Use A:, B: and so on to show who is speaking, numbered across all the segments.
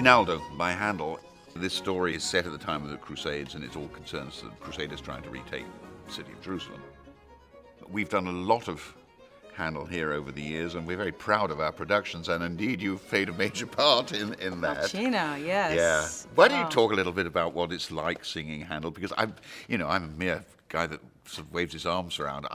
A: Rinaldo by Handel. This story is set at the time of the Crusades, and it all concerns the Crusaders trying to retake the city of Jerusalem. We've done a lot of Handel here over the years, and we're very proud of our productions, and indeed you've played a major part in that.
B: Falcino, yes.
A: Yeah. Why don't you talk a little bit about what it's like singing Handel? Because I'm a mere guy that sort of waves his arms around.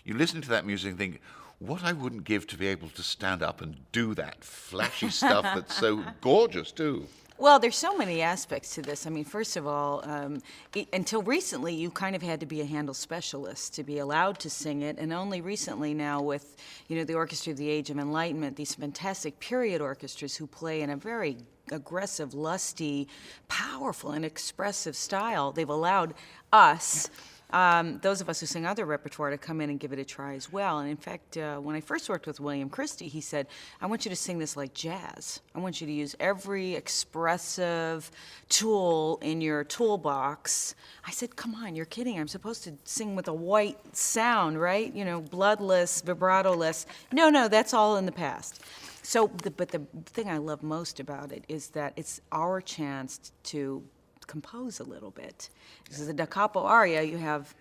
A: You listen to that music and think, what I wouldn't give to be able to stand up and do that flashy stuff that's so gorgeous too.
B: Well, there's so many aspects to this. I mean, first of all, until recently, you kind of had to be a Handel specialist to be allowed to sing it, and only recently now with, the Orchestra of the Age of Enlightenment, these fantastic period orchestras who play in a very aggressive, lusty, powerful, and expressive style, they've allowed us, those of us who sing other repertoire, to come in and give it a try as well. And in fact, when I first worked with William Christie, he said, I want you to sing this like jazz. I want you to use every expressive tool in your toolbox. I said, come on, you're kidding. I'm supposed to sing with a white sound, right? Bloodless, vibrato-less. No, that's all in the past. So, but the thing I love most about it is that it's our chance to compose a little bit. This is a da capo aria. You have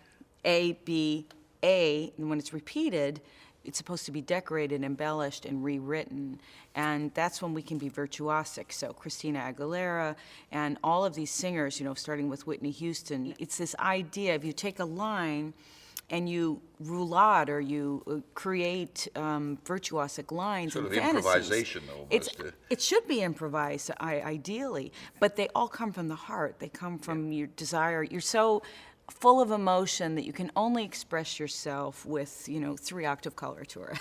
B: A, B, A, and when it's repeated, it's supposed to be decorated, embellished, and rewritten. And that's when we can be virtuosic. So Christina Aguilera and all of these singers, starting with Whitney Houston, it's this idea of you take a line and you roulade or you create virtuosic lines
A: sort
B: and
A: of
B: fantasies.
A: Improvisation, almost.
B: It should be improvised, ideally, but they all come from the heart. They come from your desire. You're so full of emotion that you can only express yourself with, 3-octave coloratura.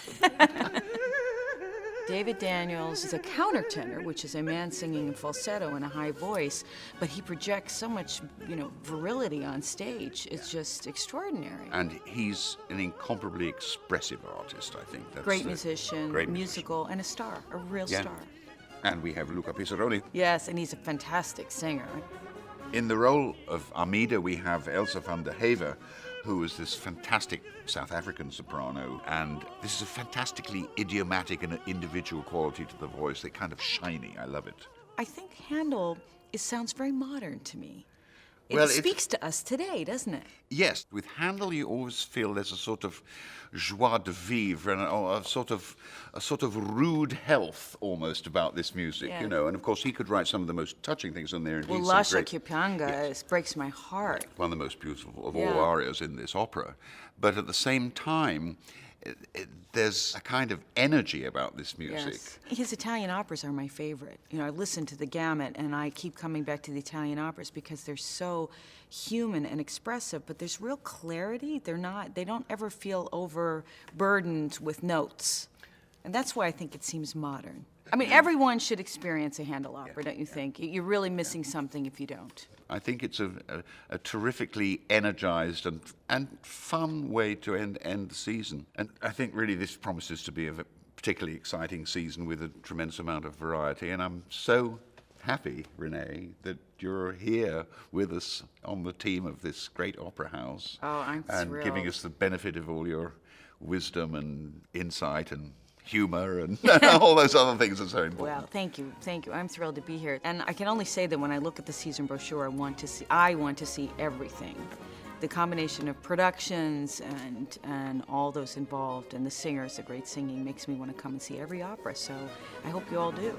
B: David Daniels is a countertenor, which is a man singing in falsetto in a high voice, but he projects so much, virility on stage. It's just extraordinary.
A: And he's an incomparably expressive artist, I think. That's
B: great musician, musical, and a star, a real star.
A: And we have Luca Pisaroni.
B: Yes, and he's a fantastic singer.
A: In the role of Armida, we have Elsa van der Heever, who is this fantastic South African soprano, and this is a fantastically idiomatic and individual quality to the voice. They're kind of shiny. I love it.
B: I think Handel, it sounds very modern to me.
A: Well,
B: it speaks to us today, doesn't it?
A: Yes. With Handel, you always feel there's a sort of joie de vivre and a sort of rude health almost about this music, And of course, he could write some of the most touching things on there. And
B: well, Lascia che pianga breaks my heart.
A: One of the most beautiful of all arias in this opera. But at the same time, there's a kind of energy about this music.
B: Yes. His Italian operas are my favorite. I listen to the gamut, and I keep coming back to the Italian operas because they're so human and expressive, but there's real clarity. They don't ever feel overburdened with notes. And that's why I think it seems modern. I mean, everyone should experience a Handel opera, don't you think? You're really missing something if you don't.
A: I think it's a terrifically energized and fun way to end the season. And I think really this promises to be a particularly exciting season with a tremendous amount of variety. And I'm so happy, Renée, that you're here with us on the team of this great opera house.
B: Oh, I'm
A: thrilled. And giving us the benefit of all your wisdom and insight and humor and all those other things are so important.
B: Well, thank you. I'm thrilled to be here. And I can only say that when I look at the season brochure, I want to see everything. The combination of productions and all those involved and the singers, the great singing, makes me want to come and see every opera. So I hope you all do.